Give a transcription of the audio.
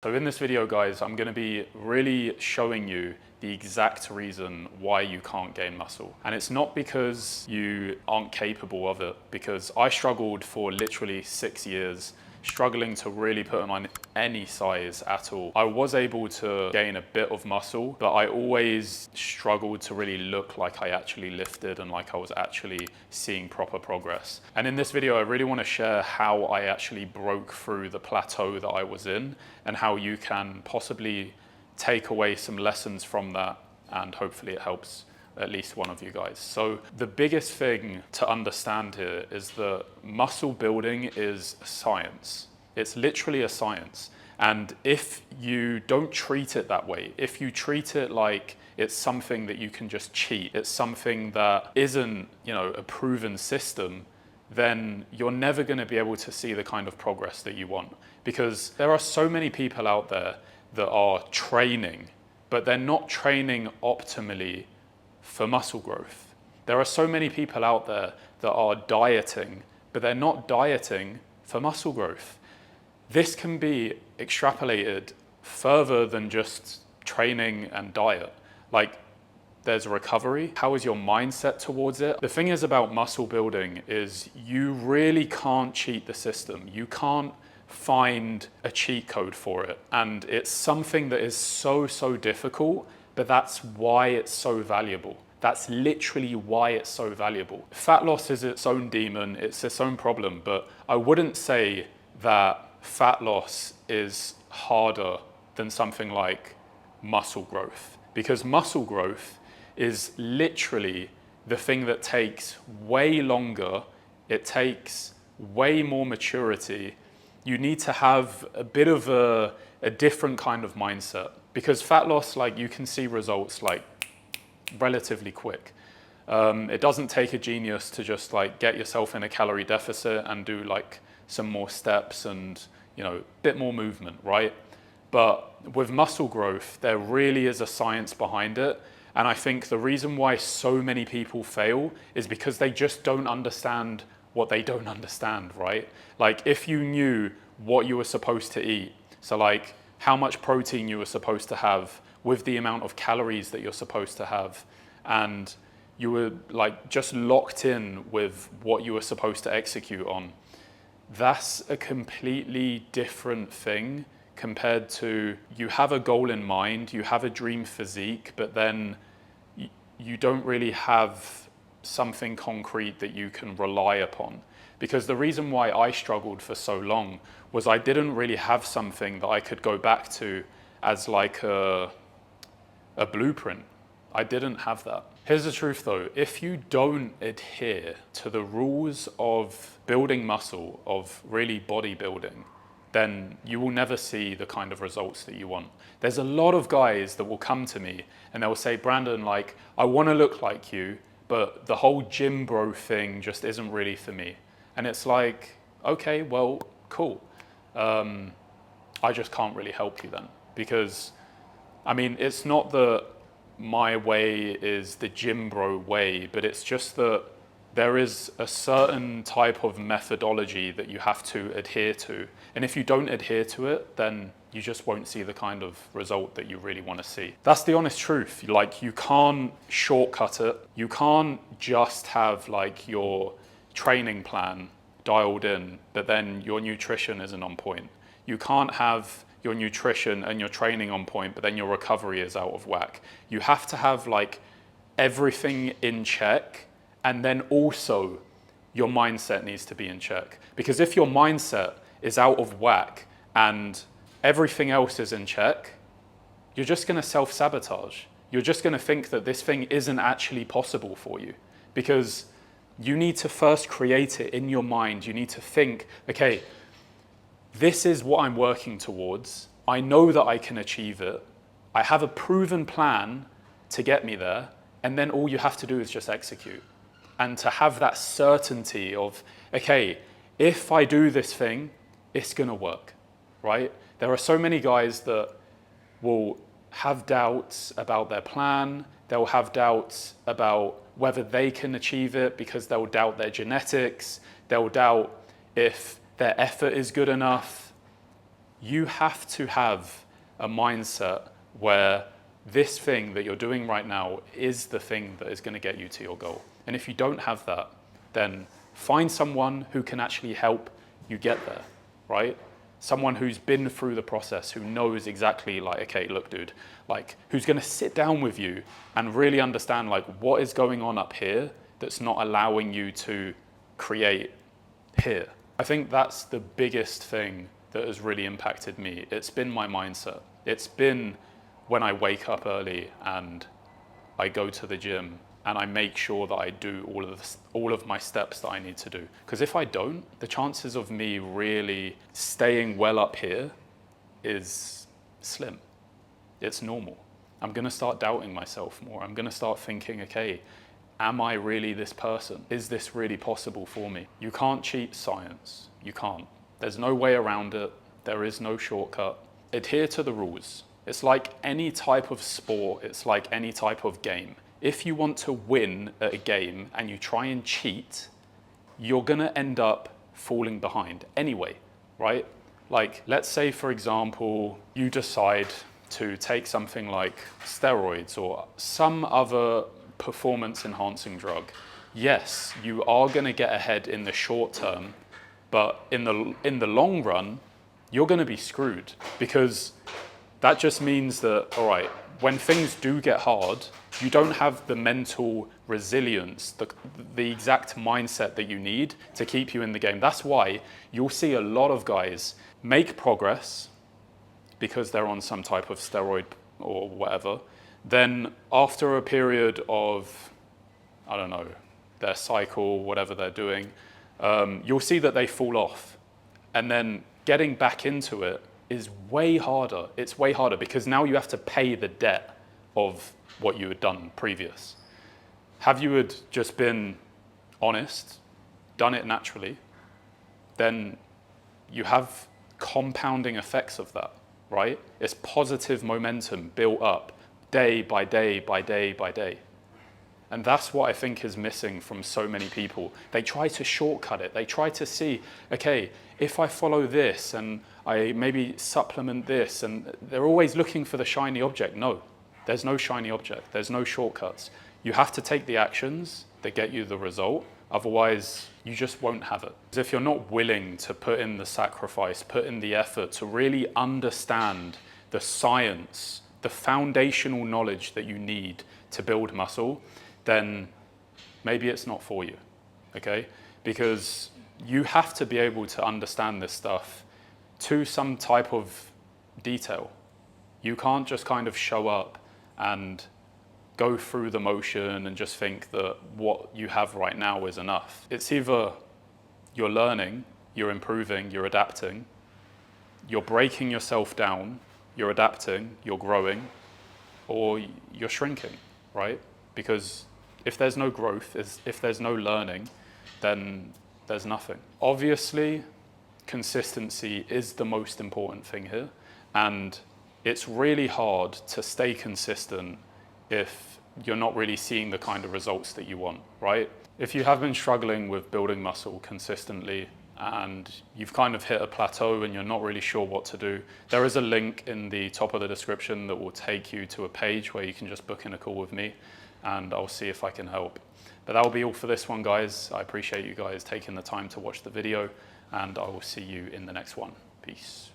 So in this video, guys, I'm going to be really showing you the exact reason why you can't gain muscle. And it's not because you aren't capable of it, because I struggled for literally 6 years, struggling to really put on any size at all. I was able to gain a bit of muscle, but I always struggled to really look like I actually lifted and like I was actually seeing proper progress. And in this video, I really want to share how I actually broke through the plateau that I was in and how you can possibly take away some lessons from that, and hopefully it helps at least one of you guys. So the biggest thing to understand here is that muscle building is a science. It's literally a science. And if you don't treat it that way, if you treat it like it's something that you can just cheat, it's something that isn't, a proven system, then you're never going to be able to see the kind of progress that you want. Because there are so many people out there that are training, but they're not training optimally for muscle growth. There are so many people out there that are dieting, but they're not dieting for muscle growth. This can be extrapolated further than just training and diet. Like, there's a recovery. How is your mindset towards it? The thing is about muscle building is you really can't cheat the system. You can't find a cheat code for it. And it's something that is so difficult, but that's why it's so valuable. That's literally why it's so valuable. Fat loss is its own demon, it's its own problem, but I wouldn't say that fat loss is harder than something like muscle growth, because muscle growth is literally the thing that takes way longer, it takes way more maturity. You need to have a bit of a different kind of mindset, because fat loss, you can see results relatively quick. It doesn't take a genius to just get yourself in a calorie deficit and do some more steps and a bit more movement, right? But with muscle growth, there really is a science behind it. And I think the reason why so many people fail is because they just don't understand what they don't understand, right? If you knew what you were supposed to eat, so how much protein you were supposed to have with the amount of calories that you're supposed to have, and you were just locked in with what you were supposed to execute on, that's a completely different thing compared to you have a goal in mind, you have a dream physique, but then you don't really have something concrete that you can rely upon. Because the reason why I struggled for so long was I didn't really have something that I could go back to as a blueprint. I didn't have that. Here's the truth though, if you don't adhere to the rules of building muscle, of really bodybuilding, then you will never see the kind of results that you want. There's a lot of guys that will come to me and they'll say, Brandon, I want to look like you, but the whole gym bro thing just isn't really for me. And it's okay, well, cool. I just can't really help you then. Because, it's not that my way is the gym bro way, but it's just that there is a certain type of methodology that you have to adhere to. And if you don't adhere to it, then you just won't see the kind of result that you really want to see. That's the honest truth. You can't shortcut it. You can't just have your training plan dialed in, but then your nutrition isn't on point. You can't have your nutrition and your training on point, but then your recovery is out of whack. You have to have everything in check, and then also your mindset needs to be in check. Because if your mindset is out of whack and everything else is in check, you're just going to self-sabotage. You're just going to think that this thing isn't actually possible for you, because you need to first create it in your mind. You need to think, okay, this is what I'm working towards. I know that I can achieve it. I have a proven plan to get me there. And then all you have to do is just execute. And to have that certainty of, okay, if I do this thing, it's going to work, right? There are so many guys that will have doubts about their plan. They'll have doubts about whether they can achieve it because they'll doubt their genetics. They'll doubt if their effort is good enough. You have to have a mindset where this thing that you're doing right now is the thing that is going to get you to your goal. And if you don't have that, then find someone who can actually help you get there, right? Someone who's been through the process, who knows exactly like, okay, look, dude, like who's going to sit down with you and really understand like what is going on up here that's not allowing you to create here. I think that's the biggest thing that has really impacted me. It's been my mindset. It's been when I wake up early and I go to the gym and I make sure that I do all of my steps that I need to do. Because if I don't, the chances of me really staying well up here is slim. It's normal. I'm gonna start doubting myself more. I'm gonna start thinking, okay, am I really this person? Is this really possible for me? You can't cheat science. You can't. There's no way around it. There is no shortcut. Adhere to the rules. It's like any type of sport. It's like any type of game. If you want to win at a game and you try and cheat, you're gonna end up falling behind anyway, right? Like, let's say, for example, you decide to take something like steroids or some other performance enhancing drug. Yes, you are gonna get ahead in the short term, but in the long run, you're gonna be screwed, because that just means that, all right, when things do get hard, you don't have the mental resilience, the exact mindset that you need to keep you in the game. That's why you'll see a lot of guys make progress because they're on some type of steroid or whatever. Then after a period of, I don't know, their cycle, whatever they're doing, you'll see that they fall off. And then getting back into it is way harder. It's way harder because now you have to pay the debt of what you had done previous. Have you had just been honest, done it naturally, then you have compounding effects of that, right? It's positive momentum built up day by day by day by day. And that's what I think is missing from so many people. They try to shortcut it. They try to see, okay, if I follow this and I maybe supplement this, and they're always looking for the shiny object. No, there's no shiny object. There's no shortcuts. You have to take the actions that get you the result. Otherwise, you just won't have it. Because if you're not willing to put in the sacrifice, put in the effort to really understand the science, the foundational knowledge that you need to build muscle, then maybe it's not for you, okay? Because you have to be able to understand this stuff to some type of detail. You can't just kind of show up and go through the motion and just think that what you have right now is enough. It's either you're learning, you're improving, you're adapting, you're breaking yourself down, you're adapting, you're growing, or you're shrinking, right? Because if there's no growth, if there's no learning, then there's nothing. Obviously, consistency is the most important thing here, and it's really hard to stay consistent if you're not really seeing the kind of results that you want, right? If you have been struggling with building muscle consistently and you've kind of hit a plateau and you're not really sure what to do, there is a link in the top of the description that will take you to a page where you can just book in a call with me, and I'll see if I can help. But that will be all for this one, guys. I appreciate you guys taking the time to watch the video, and I will see you in the next one. Peace.